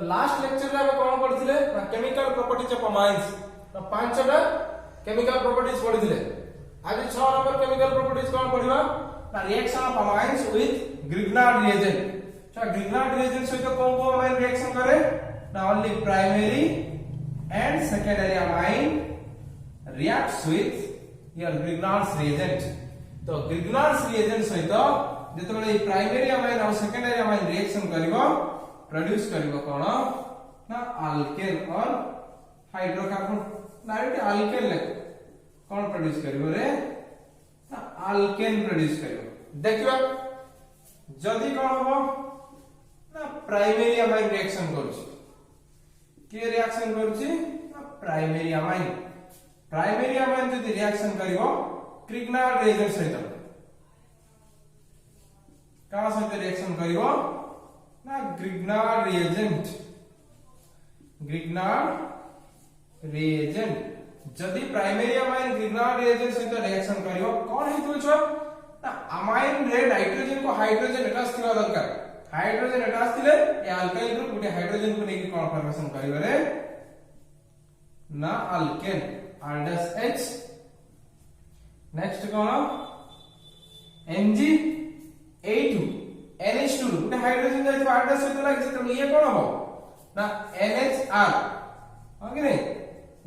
Last lecture रे कोन पढिथिले ना chemical properties of amines ना पांचटा केमिकल प्रॉपर्टीज पढिथिले। आज 6 नंबर केमिकल प्रॉपर्टीज कोन पढिबा ना reaction of amines with Grignard reagent. तो ग्रिग्नार्ड रिएजेंट सहित कोन को अमाइन रिएक्शन करे ना only primary and secondary amine reacts with your Grignard reagent. तो ग्रिग्नार्ड रिएजेंट सहित जेतबेले प्राइमरी अमाइन और सेकेंडरी अमाइन रिएक्शन करिवो प्रोड्यूस करिवो कोन ना अल्केन और हाइड्रोकार्बन। डायरेक्ट अल्केन ले कोन प्रोड्यूस करिवो रे ना अल्केन प्रोड्यूस करिवो। देखिबा जदी कोन हो ना प्राइमरी अमाइन रिएक्शन करूची के रिएक्शन करूची ना प्राइमरी अमाइन जदी रिएक्शन करिवो ग्रिग्नार्ड रिएजेंट सहित का सहित रिएक्शन करिवो ना ग्रिग्नार्ड रिएजेंट जदी प्राइमरी अमाइन ग्रिग्नार्ड रिएजेंट सहित रिएक्शन करिवो कोन हेतु छ ना अमाइन रे नाइट्रोजन को हाइड्रोजन अटैच थिबा दरकार। हाइड्रोजन अटैच थिले ए अल्काइल ग्रुप गुटे हाइड्रोजन को नेकी कोन फॉर्मेशन करिवो रे ना अल्केन R-H। नेक्स्ट कोन Mg A2 NH2 गुटे हाइड्रोजन जाय R- सहित लाग जे तो ये कोन हो ना NHR हो कि नहीं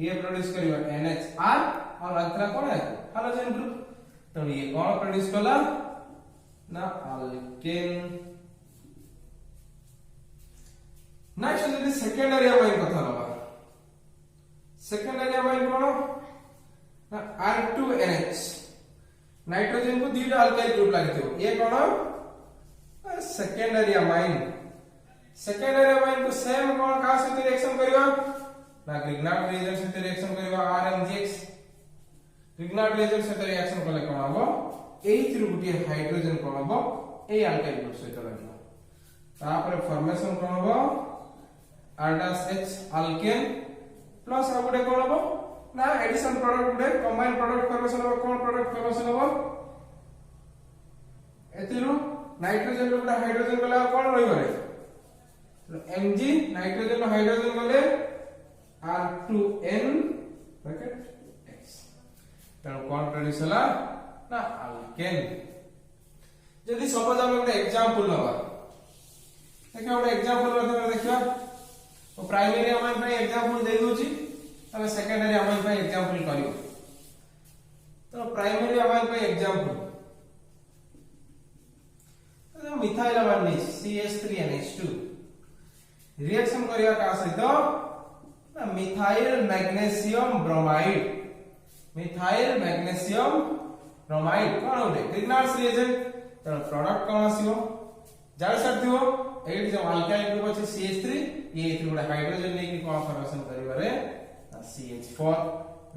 ये प्रोड्यूस करिवो NHR और अंतरा कोन है हाइड्रोजन ग्रुप। तो ये कोन प्रोड्यूस कला ना अल्केन। नेक्स्ट जदी सेकेंडरी अमाइन कथा लबा सेकेंडरी अमाइन कोन ना R2NH नाइट्रोजन को दीटा अल्काइल ग्रुप लागथियो ये कोन सेकेंडरी अमाइन को सेम कोन का सहित रिएक्शन करिवो ना ग्रिग्नार्ड रिएजेंट सहित रिएक्शन करिवो RMgX। ग्रिग्नार्ड रिएजेंट सहित रिएक्शन कले कोन हबो एइथिरु गुटे हाइड्रोजन कोन हबो ए अल्काइल ग्रुप सहित लागिवो। तापर फॉर्मेशन कोन हबो R-H अल्केन प्लस आ गुटे कोन हबो ना एडिशन प्रोडक्ट गुटे कंबाइन प्रोडक्ट फॉर्मेशन हबो। कोन प्रोडक्ट फॉर्मेशन हबो एथिरु नाइट्रोजन गुटे हाइड्रोजन गला कोन रहिबो रे Mg नाइट्रोजन और हाइड्रोजन गले R2N ब्रैकेट X। तो कोन प्रोड्यूस होला ना अल्केन। जदी सपोज हम एक एग्जांपल लबा देखा ଗୋଟେ एग्जांपल माध्यम देखिबा तो प्राइमरी अमाइन पे एग्जांपल दे दोची तबे सेकेंडरी अमाइन पे एग्जांपल करियो। तो प्राइमरी अमाइन पे एग्जांपल तो मिथाइल अमाइन CH3NH2 रिएक्शन करिया का सहित ना मिथाइल मैग्नीशियम ब्रोमाइड कोन होले ग्रिग्नार्ड रिएजेंट। तो प्रोडक्ट कोन आसीबो जाय सकथिबो एट जो अल्काइल ग्रुप अछि CH3 ये इथि गुडा हाइड्रोजन लेके कोन फॉर्मेशन करिवो रे CH4।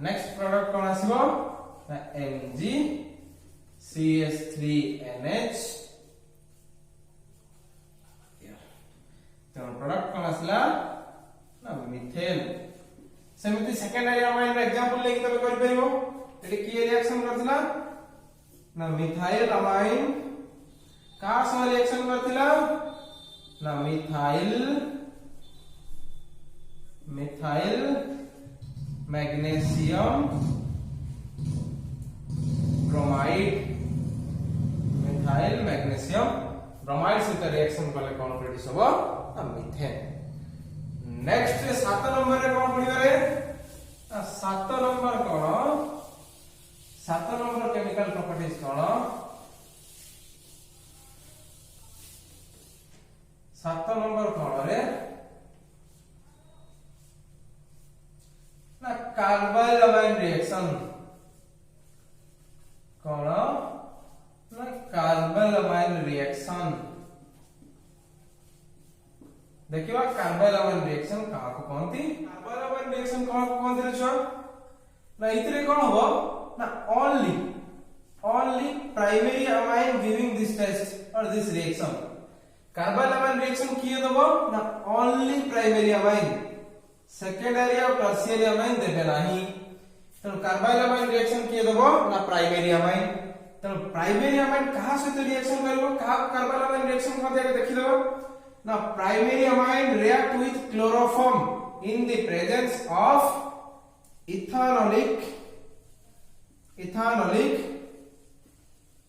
नेक्स्ट प्रोडक्ट कोन आसीबो ना Mg CH3NH। तो प्रोडक्ट कोन आसला ना मिथेन। सेमिति सेकेंडरी अमाइन रे एग्जांपल लेके तबे करि परिबो एटी की रिएक्शन करथिला ना मिथाइल अमाइन का संग रिएक्शन करथिला ना मिथाइल मैग्नीशियम ब्रोमाइड से रिएक्शन कले कोन प्रोड्यूस हो ना मीथेन। नेक्स्ट 7 नंबर रे कोन पडिबा रे 7 नंबर कोन 7 नंबर केमिकल प्रॉपर्टीज कोन 7 नंबर कोन रे ना कार्बाइल अमाइन रिएक्शन कोन ना कार्बाइल अमाइन रिएक्शन। देखिबा कार्बाइल अमाइन रिएक्शन का को कोनती कार्बाइल अमाइन रिएक्शन का को कोनती रे छ ना इतरे कोन हो ना only primary amine giving this test और this reaction. Carbyl amine reaction किए दबो ना ओनली प्राइमरी अमाइन सेकेंडरी और टर्शियरी अमाइन देबे नाही। तो कार्बाइल अमाइन रिएक्शन किए दबो ना प्राइमरी अमाइन। तो प्राइमरी अमाइन कहा सहित रिएक्शन करबो का कार्बाइल अमाइन रिएक्शन को देखि दबो ना primary amine react react with chloroform in the presence of ethanolic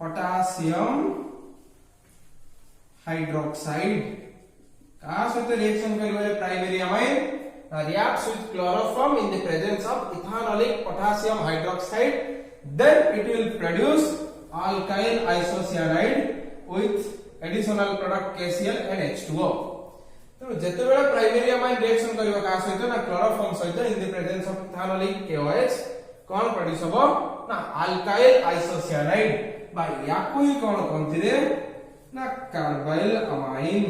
potassium hydroxide का सहित रिएक्शन करिवे primary amine reacts with chloroform in the presence of ethanolic potassium hydroxide, then it will produce alkyl isocyanide with additional product KCl and H2O. तो जते बेले primary amine reaction करिवा का सहित ना chloroform सहित in the presence of ethanolic KOH cone produce हो ना alkyl isocyanide बा याको ही कोन कोनथि रे ना कार्बाइल अमाइन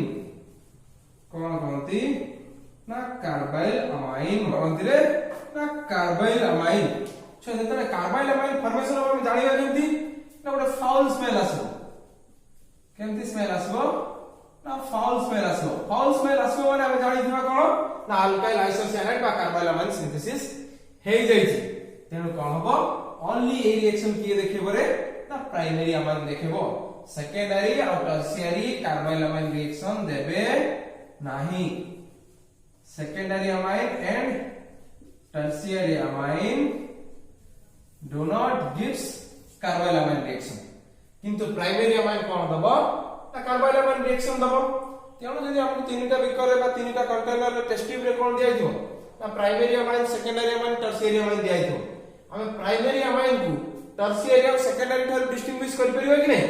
कोन कोनथि ना कार्बाइल अमाइन कोनथि रे ना कार्बाइल अमाइन छ जते कार्बाइल अमाइन फॉर्मेशन हम जानिबा केमथि ना गोटे फाउल स्मेल आसो केमथि स्मेल आसो ना फाउल स्मेल आसो माने हम जानि दिबा कोन ना अल्काइल आइसोसायानाइड बा कार्बाइल अमाइन सिंथेसिस हे जाइछि तेनु कोन हबो ओनली ए रिएक्शन किए देखिबो रे ना प्राइमरी अमाइन देखिबो सेकेंडरी और टर्शियरी कार्बाइल अमाइन रिएक्शन देबे नाही secondary amine and tertiary amine do not gives carbyl amine reaction किंतु प्राइमरी अमाइन कोन दबो ना कार्बाइल अमाइन रिएक्शन दबो तेणु जदि हमको तीनटा बिकर बा तीनटा कंटेनर रे टेस्ट ट्यूब रे कोन दिया जो ना primary amine secondary amine tertiary amine दिया जो हम प्राइमरी अमाइन को टर्शियरी और सेकेंडरी थर डिस्टिंग्विश कर परिबो कि नहीं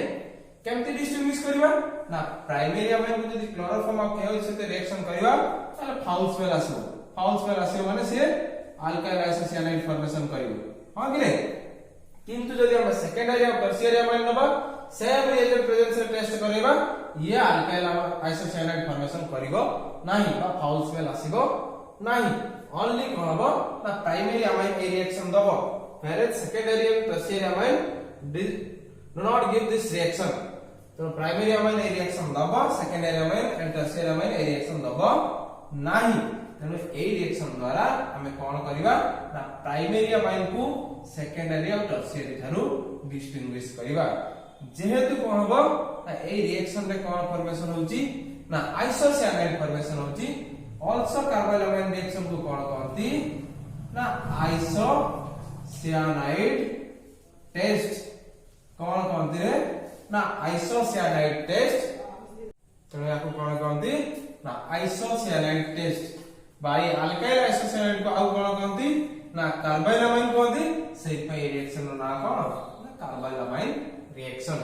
केमति डिस्टिंग्विश करबा ना प्राइमरी अमाइन को जदि क्लोरोफॉर्म और केओ से रिएक्शन करबा ताले फाउल स्मेल आसो माने से अल्काइल आइसोसायानाइड फॉर्मेशन करिवो हां कि नहीं किंतु जदि हम सेकेंडरी और टर्शियरी अमाइन नबा सेम रिएजेंट प्रेजेंस से टेस्ट करबा ये अल्काइल आइसोसायानाइड फॉर्मेशन करिवो नाही बा फाउल स्मेल आसीबो नाही ओनली कोन हबो ना प्राइमरी अमाइन ए रिएक्शन दबो whereas secondary and tertiary amine do not give this reaction तो प्राइमरी अमाइन ए रिएक्शन दबो secondary amine and tertiary amine ए रिएक्शन दबो नाही तेनु ए रिएक्शन द्वारा हमें कोन करिवा ना प्राइमरी अमाइन को सेकेंडरी और टर्शियरी थारु डिस्टिंग्विश करिवा जेहेतु कोन हबो ना ए रिएक्शन रे कोन फॉर्मेशन होची ना आइसोसायानाइड फॉर्मेशन होची आल्सो कार्बाइल अमाइन रिएक्शन को कोन कहंती ना आइसोसायानाइड टेस्ट कोन कहंती रे ना आइसोसायानाइड टेस्ट तेनु याको कोन कहंती ना आइसोसायानाइड टेस्ट बाय अल्काइल आइसोसायानाइड को आउ कोन कहंती ना कार्बाइल अमाइन कहंती सेहि पय रिएक्शन रो ना कोन ना कार्बाइल अमाइन रिएक्शन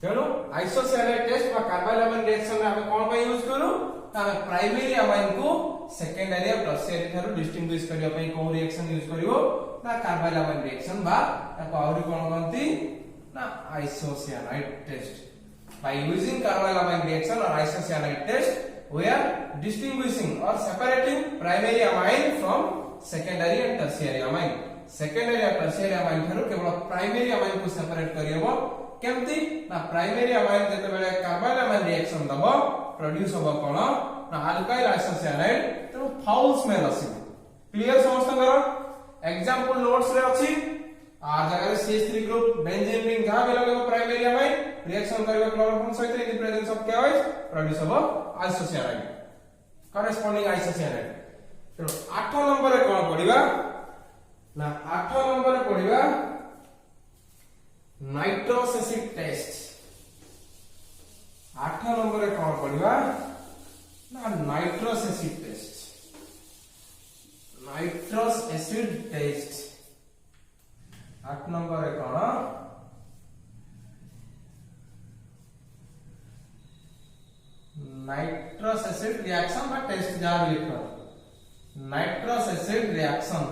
तेनु आइसोसायानाइड टेस्ट बा कार्बाइल अमाइन रिएक्शन रे हम कोन पय यूज करू ना प्राइमरी अमाइन को सेकेंडरी और टर्शियरी थारु डिस्टिंग्विश करिया पय को रिएक्शन यूज करिवो ना कार्बाइल अमाइन रिएक्शन बा ताको आउरी कोन कहंती ना आइसोसायानाइड test by using carbyl amine reaction or isocyanide test we are distinguishing or separating primary amine from secondary and tertiary amine secondary and tertiary amine Tharu केवल primary amine को separate करियबो केमति ना primary amine जते बेले carbyl amine reaction दबो produce होबो कोन ना alkyl आइसोसायानाइड तो फाउल स्मेल आसीबो क्लियर समस्त करो एग्जांपल नोट्स रे अछि आ जगह CH3 ग्रुप बेंजीन रिंग जहां भी लगेबो प्राइमरी अमाइन रिएक्शन करबे क्लोरोफॉर्म सहित in the presence of KOH produce होबो आइसोसायानाइड करेस्पोंडिंग आइसोसायानाइड तो 8 नंबर रे कोन पढिबा ना 8 नंबर रे पढिबा नाइट्रस एसिड टेस्ट 8 नंबर रे कोन पढिबा ना नाइट्रस एसिड टेस्ट 8 नंबर रे कोन नाइट्रस एसिड रिएक्शन बा टेस्ट जा लिखो नाइट्रस एसिड रिएक्शन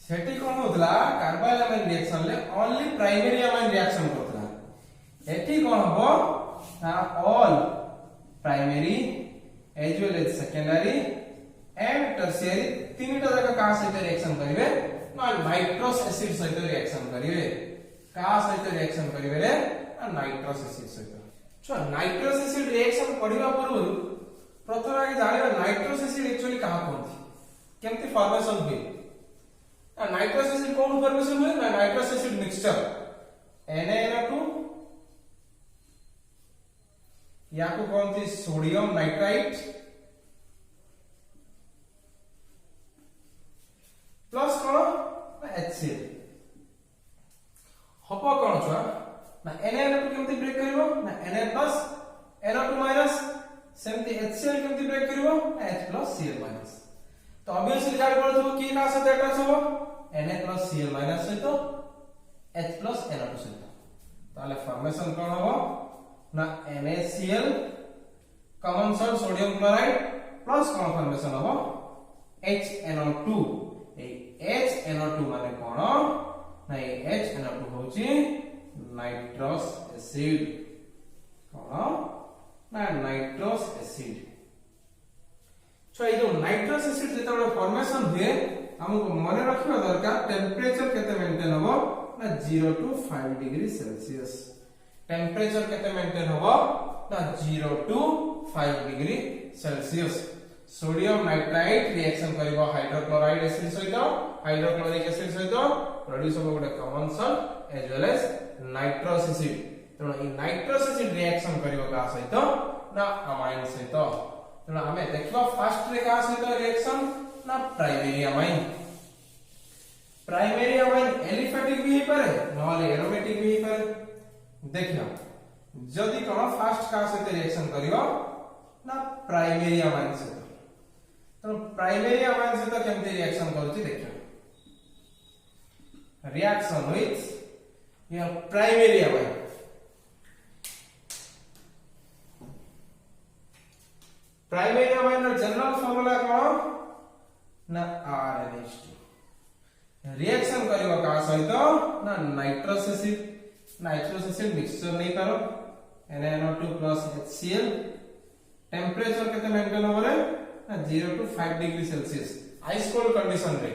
सेठी कोन होतला कार्बाइल अमाइन रिएक्शन ले ओनली प्राइमरी अमाइन रिएक्शन करतला एठी कोन हबो ना all primary as well as secondary and tertiary तीनटा जगह का सहित रिएक्शन करिवे ना नाइट्रस एसिड सहित रिएक्शन करिवे का सहित रिएक्शन करिवे रे नाइट्रस एसिड सहित छ नाइट्रस एसिड रिएक्शन पढिबा पूर्व प्रथम आगे जानिबा नाइट्रस एसिड एक्चुअली कहा कोनथि केमति फॉर्मेशन हुए नाइट्रस एसिड कोन फॉर्मेशन हुए ना नाइट्रस एसिड मिक्सचर NaNO2 या को कहते सोडियम नाइट्राइट प्लस कौन HCl हबो कौन छुआ ना NaNO2 केमती ब्रेक करिवो ना Na प्लस NO2 माइनस सेमती HCl केमती ब्रेक करिवो H प्लस Cl माइनस तो ऑब्वियसली जान पड़थो की का साथ अटैच हो Na प्लस Cl माइनस सहित H प्लस NO2 सहित ताले फॉर्मेशन कौन हो ना NaCl common salt sodium chloride plus कौन फॉर्मेशन हो HNO2 ए HNO2 माने कौन ना ये HNO2 होची नाइट्रस एसिड कौन ना नाइट्रस एसिड छो ये जो नाइट्रस एसिड जेतबे फॉर्मेशन हुए हमको मने रखिबा दरकार टेंपरेचर केते मेंटेन हो ना 0 to 5 डिग्री सेल्सियस टेंपरेचर केते मेंटेन हो ना 0 to 5 degree Celsius sodium nitrite reaction करिवो हाइड्रोक्लोराइड एसिड सहित हाइड्रोक्लोरिक एसिड सहित प्रोड्यूस हो गोटे common salt as well as nitrous acid तनो ई नाइट्रस एसिड रिएक्शन करिवो का सहित ना अमाइन सहित तनो हमें देखबा फर्स्ट रे का सहित रिएक्शन ना प्राइमरी अमाइन एलिफेटिक भी हे पारे नले एरोमेटिक भी हे पारे देखियो जदी कोन फर्स्ट का सहित रिएक्शन करिवो ना प्राइमरी अमाइन सहित तो प्राइमरी अमाइन सहित केमते रिएक्शन करछि देखियो reaction with your primary amine primary amine रो जनरल फार्मूला कोन ना RNH2 रिएक्शन करिवो का सहित ना नाइट्रस एसिड मिक्सचर नहीं करो NaNO2 प्लस HCl टेंपरेचर केते मेंटेन होबरे ना 0 to 5 degree Celsius ice cold condition रे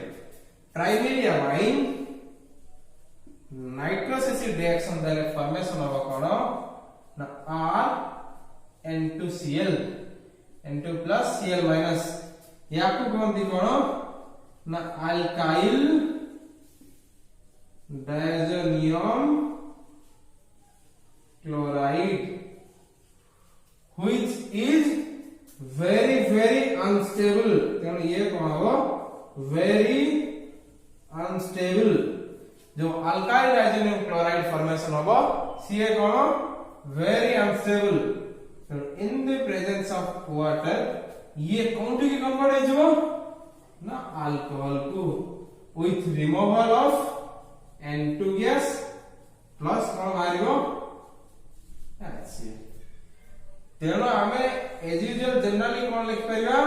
primary amine nitrous acid reaction देले फॉर्मेशन होबो कोन ना R N2 plus Cl minus याकू कोन दी कोन ना alkyl diazonium chloride which is very unstable क्यों ये कौन हो very unstable जो अल्काइल डायजोनियम क्लोराइड फॉर्मेशन होबो सी कौन very unstable so in the presence of water ये कौन की कन्वर्ट हो जाबो ना अल्कोहल को with removal of N2 gas plus कौन मारिबो HCl तेनो हमें एज यूजुअल जनरली कौन लिख पाइबा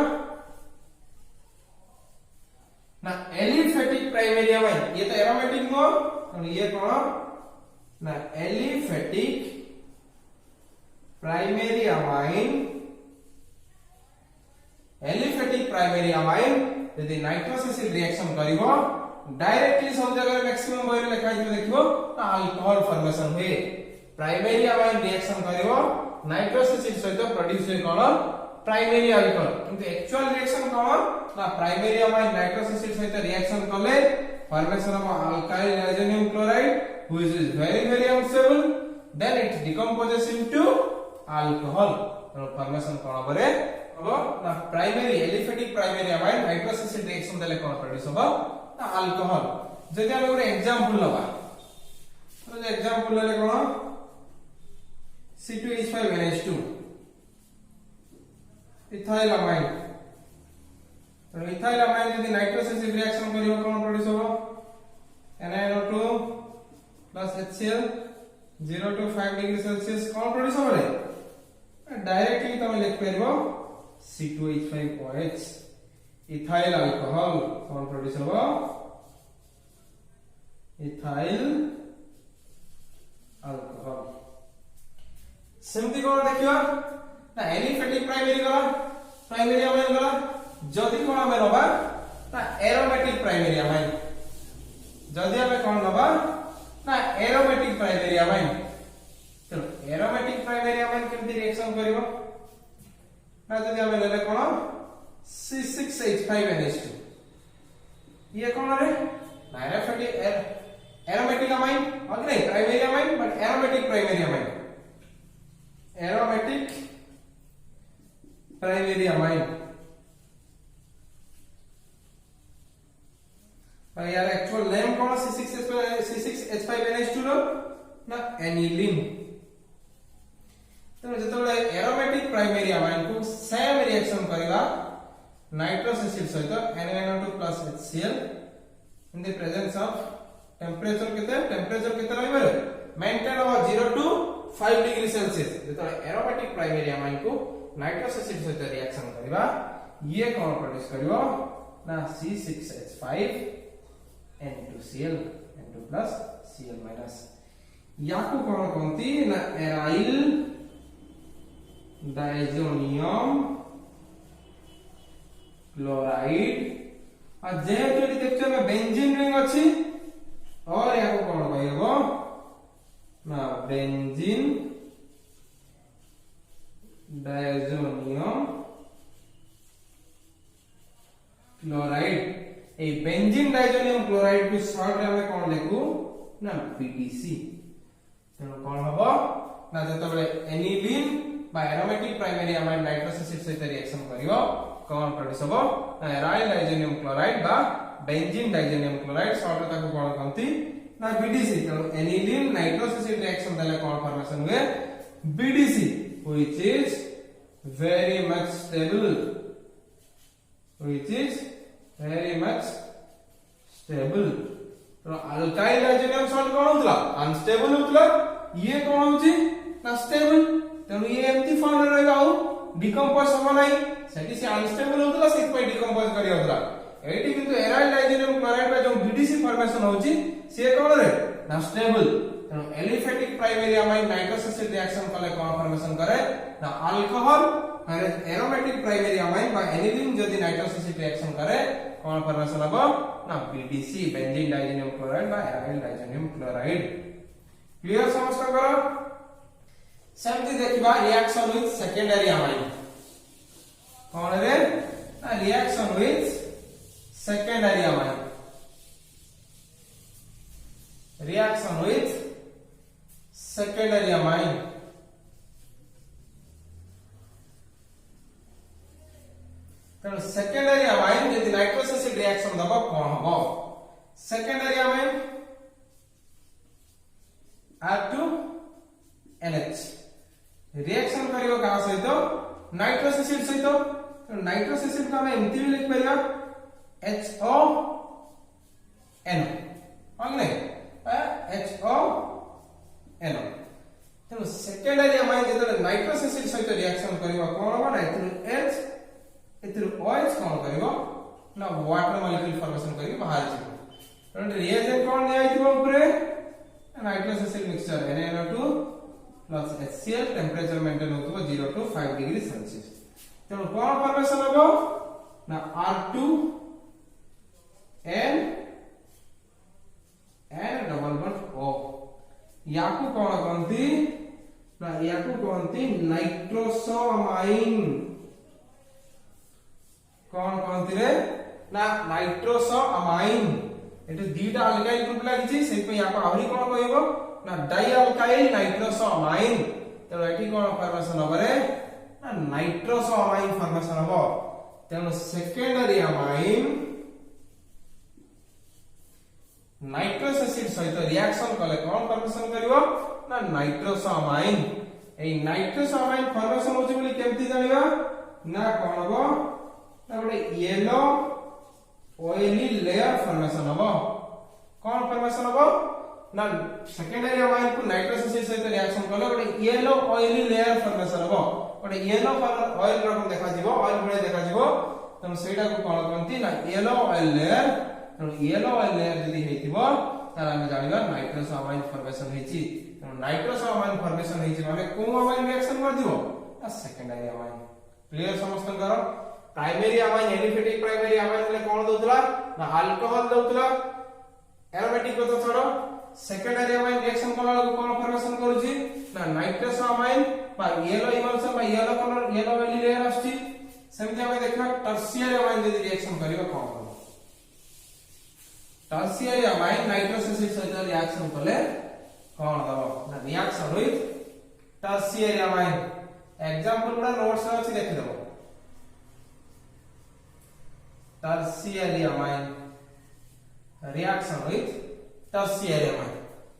ना एलिफेटिक प्राइमरी अमाइन ये तो एरोमेटिक नो तो ये कौन ना एलिफेटिक प्राइमरी अमाइन यदि नाइट्रस एसिड रिएक्शन करिवो डायरेक्टली सब जगह मैक्सिमम वैल्यू लिखाइ दिबो देखिबो ना अल्कोहल फॉर्मेशन हुए प्राइमरी अमाइन रिएक्शन करिवो नाइट्रस एसिड सहित प्रोड्यूस होय कोन प्राइमरी अल्कोहल किंतु एक्चुअल रिएक्शन कोन ना प्राइमरी अमाइन नाइट्रस एसिड सहित रिएक्शन करले formation of alkyl diazonium chloride which is very unstable then it decomposes into alcohol तो फॉर्मेशन कोन बरे हबो ना primary aliphatic primary amine nitrous acid reaction देले कोन प्रोड्यूस हबो ना अल्कोहल जदि हम एक एग्जांपल लबा तो एग्जांपल ले कोन C2H5NH2 इथाइल अमाइन तो इथाइल अमाइन यदि नाइट्रस एसिड रिएक्शन करियो कोन प्रोड्यूस होबो NaNO2 plus HCl 0 to 5 degree Celsius cone produce होबो रे डायरेक्टली तमे लिख परबो C2H5OH इथाइल अल्कोहल कोन प्रोड्यूस होबो इथाइल अल्कोहल सेमती कोन देखियो ना एलिफेटिक प्राइमरी अमाइन गला जदी कोन हमें लबा ना एरोमेटिक प्राइमरी अमाइन जदी हमें कोन लबा ना एरोमेटिक प्राइमरी अमाइन चलो एरोमेटिक प्राइमरी अमाइन केमती रिएक्शन करिवो ना जदी हमें लेले कोन C6H5NH2 ये कोन रे ना एरोमेटिक अमाइन और नहीं primary amine but aromatic primary amine aromatic primary amine यार एक्चुअल नेम कौन C6H5NH2 रो ना एनिलीन तो जतबे एरोमेटिक प्राइमरी अमाइन को सेम रिएक्शन करबा नाइट्रस एसिड सहित NaNO2 HCl in the presence of temperature केते रहबे मेंटेन हो 0 to 5 डिग्री सेल्सियस जतबे एरोमेटिक प्राइमरी अमाइन को नाइट्रस एसिड सहित रिएक्शन करबा ये कौन प्रोड्यूस करिवो ना C6H5N2Cl N2 Cl- याकू कौन कहती ना एराइल डायजोनियम क्लोराइड और जेहेतु देखते में बेंजीन रिंग अच्छी और याकू कौन कहबो ना बेंजीन डायजोनियम क्लोराइड ए बेंजीन डायजोनियम क्लोराइड को शॉर्ट रे हमें कौन लिखू ना बीडीसी तेणु कौन हबो ना जतबे एनिलीन बा aromatic primary amine nitrous acid सहित रिएक्शन करिवो कौन प्रोड्यूस हबो ना एराइल डायजोनियम क्लोराइड बा बेंजीन डायजोनियम क्लोराइड शॉर्ट रे ताको कौन कहंती ना बीडीसी तेणु एनिलीन नाइट्रस एसिड रिएक्शन देले कौन फॉर्मेशन हुए BDC which is very much stable तो अल्काइल डायजोनियम सॉल्ट कौन होतला अनस्टेबल होतला ये कौन होची ना स्टेबल तेणु ये एम्प्टी फॉर्म रे रहबा आ डिकंपोज हो नाही सेठी से अनस्टेबल होतला से पे डिकंपोज करी होतला एठी किंतु एराइल डायजोनियम क्लोराइड पे जो बीडीसी फॉर्मेशन होची से कौन रे ना स्टेबल तेणु aliphatic primary amine nitrous acid reaction कले कौन फॉर्मेशन करे ना अल्कोहल और एरोमेटिक प्राइमरी अमाइन बा एनिलीन जदी नाइट्रस एसिड रिएक्शन करे कौन फॉर्मेशन हबो ना बीडीसी बेंजीन डायजोनियम क्लोराइड बा एराइल डायजोनियम क्लोराइड क्लियर समझ करो सेमती देखिबा रिएक्शन विथ सेकेंडरी अमाइन कौन रे ना reaction with secondary amine reaction with secondary amine तेणु सेकेंडरी अमाइन यदि नाइट्रस एसिड रिएक्शन दबा कौन हबो सेकेंडरी अमाइन R2NH रिएक्शन करियो का सहित नाइट्रस एसिड सहित तो नाइट्रस एसिड का हम एमती भी लिख परिया HONO अंगने HONO तेणु सेकेंडरी अमाइन जेतले नाइट्रस एसिड सहित रिएक्शन करियो कोन हो ना H एतिर OH कोन करियो ना वाटर मॉलिक्यूल फॉर्मेशन करियो बाहर जे तेणु रिएजेंट कोन नै आइथिबो ऊपरे nitrous acid mixture NaNO2 HCl temperature maintain होतो 0 to 5 डिग्री सेल्सियस तेणु कोन फॉर्मेशन होबो ना R2N डबल बॉन्ड O याकू कोन कहंती ना याकू कहंती नाइट्रोसोअमाइन कोन कहंती रे ना नाइट्रोसोअमाइन एटे दीटा अल्काइल ग्रुप लागिछि सेहि पे याको आहुरी कोन कहइबो ना डाई अल्काइल नाइट्रोसोअमाइन तेणु एठी कोन फॉर्मेशन हबो रे ना नाइट्रोसोअमाइन फॉर्मेशन हबो तेणु सेकेंडरी अमाइन नाइट्रस एसिड सहित रिएक्शन कले कोन फॉर्मेशन करिवो ना नाइट्रोसोअमाइन ए नाइट्रोसोअमाइन फॉर्मेशन होछि बोली केमति जानिबा ना कोन हबो ना गोटे येलो ऑयली लेयर फॉर्मेशन हबो कोन फॉर्मेशन हबो ना सेकेंडरी अमाइन को नाइट्रस एसिड सहित रिएक्शन कले गोटे येलो ऑयली लेयर फॉर्मेशन हबो गोटे येलो ऑयल रकम देखा जिवो ऑयल भले देखा जिवो तम सेटा को कोन कहंती ना yellow oil layer yellow oil layer यदि हेतिबो तार हम जानिबा नाइट्रोसोअमाइन फॉर्मेशन हेछि नाइट्रोसोअमाइन फॉर्मेशन हेछि माने को अमाइन रिएक्शन कर दिबो आ सेकेंडरी अमाइन क्लियर समझ करो primary amine aliphatic primary amine ले कोन दोतला ना अल्कोहल दोतला एरोमेटिक को तो छोड़ो सेकेंडरी अमाइन रिएक्शन कला को कोन फॉर्मेशन करूछि ना नाइट्रोसोअमाइन बा येलो इमल्शन बा yellow colour yellow oil layer आछि सेमति हम देखा टर्शियरी अमाइन यदि रिएक्शन करियो कोन टर्शियरी अमाइन नाइट्रस एसिड सहित रिएक्शन कले कोन दबो ना reaction with tertiary amine example गुडा नोट्स अछि देखि दबो tertiary amine reaction with tertiary amine.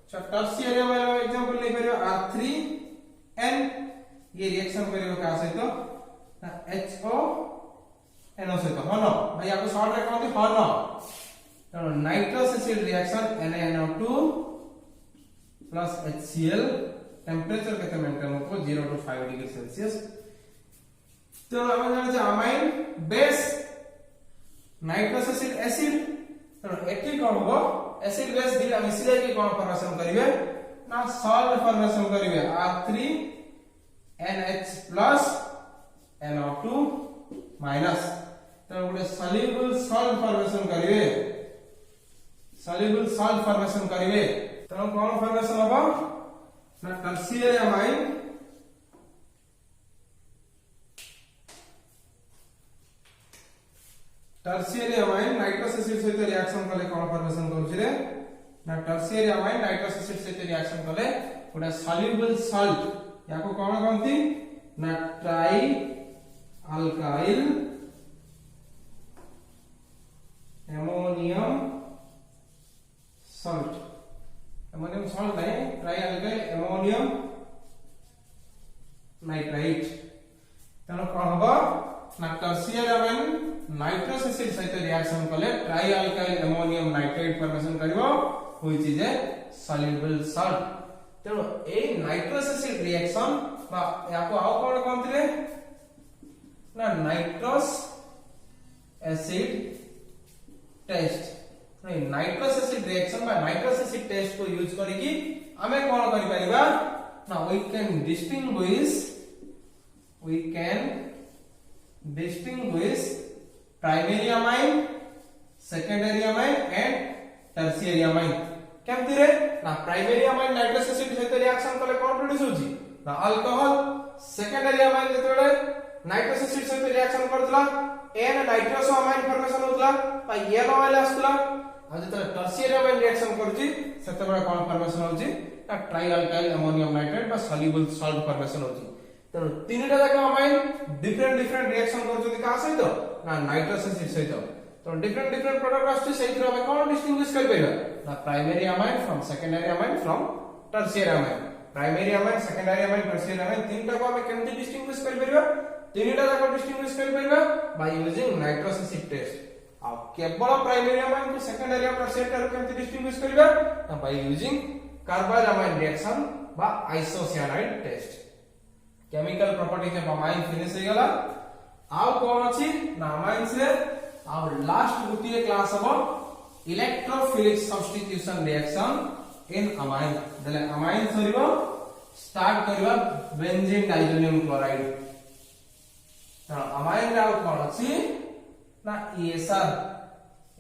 So tertiary amine example ले परियो R3N ये रिएक्शन करियो का सहित HONO सहित हनो भाई आपको शॉर्ट रे कहते हनो तो nitrous acid reaction NaNO2 plus HCl temperature केते मेंटेन होतो 0 to 5 डिग्री सेल्सियस तो हम जाने छ amine base nitrous acid acid तो एठी कोन हो एसिड बेस दिला मिसिले की कोन फॉर्मेशन करिवे ना सॉल्ट फॉर्मेशन करिवे R3NH प्लस NO2 माइनस तो गोटे सॉल्युबल सॉल्ट फॉर्मेशन करिवे तो कोन फॉर्मेशन हबो ना टर्शियरी अमाइन नाइट्रस एसिड सहित रिएक्शन कले कोन फॉर्मेशन करूछि रे ना टर्शियरी अमाइन नाइट्रस एसिड सहित रिएक्शन कले गोटे सॉल्युबल सॉल्ट याको कोन कहंती ना ट्राई अल्काइल अमोनियम सॉल्ट है ट्राई अल्काइल अमोनियम नाइट्राइट तनो कोन हबो ना टर्शियरी अमाइन नाइट्रस एसिड सहित रिएक्शन कले tri alkyl ammonium nitrite formation करिवो which is a soluble salt तेनो ए नाइट्रस एसिड रिएक्शन बा याको आउ कोन कहंतरे ना nitrous acid test nitrous acid reaction बा नाइट्रस एसिड टेस्ट को यूज करिकि हमें कोन करि परिबा ना we can distinguish primary amine secondary amine and tertiary amine केमति रे ना प्राइमरी अमाइन नाइट्रस एसिड सहित रिएक्शन कले कोन प्रोड्यूस होची ना अल्कोहल सेकेंडरी अमाइन जेतबेले नाइट्रस एसिड सहित रिएक्शन करतला एन नाइट्रस अमाइन फॉर्मेशन होतला बा येलो ऑयल आसतला आ जेतबेले टर्शियरी अमाइन रिएक्शन करची सेतबेले कोन फॉर्मेशन होची ना ट्राई अल्काइल अमोनियम नाइट्रेट बा सॉल्युबल सॉल्ट फॉर्मेशन होची तो तीनटा जाक अमाइन डिफरेंट रिएक्शन करजोती का सहित ना नाइट्रस एसिड सहित तो डिफरेंट प्रोडक्ट आछी सेहितिर हम कोन डिस्टिंग्विश कर परबा ना primary amine from secondary amine from tertiary amine primary amine secondary amine tertiary amine तीनटा को हम केमति डिस्टिंग्विश कर परबा तीनटा जाक डिस्टिंग्विश कर परबा by using nitrous acid test आ केवल प्राइमरी अमाइन को सेकेंडरी और टर्शियरी केमति डिस्टिंग्विश करबा ना by using carbyl amine reaction बा isocyanide test chemical properties of amine finish हो गला आउ कोन अछि ना अमाइन से आउ लास्ट गोटिए क्लास हबो electrophilic substitution reaction in amine देले अमाइन सरिबो स्टार्ट करबा बेंजीन डाइजोनियम क्लोराइड तो अमाइन आउ कोन अछि ना ESR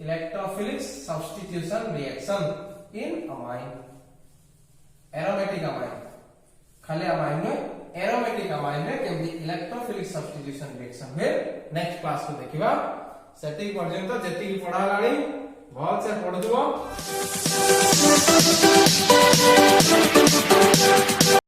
electrophilic substitution reaction in amine aromatic amine खाली अमाइन में एरोमेटिक अमाइन में केमति इलेक्ट्रोफिलिक सब्स्टिट्यूशन रिएक्शन है नेक्स्ट क्लास को देखिबा सेति पर्यंत जेति की पढ़ा लाणी बहुत से पढ़ दिबो।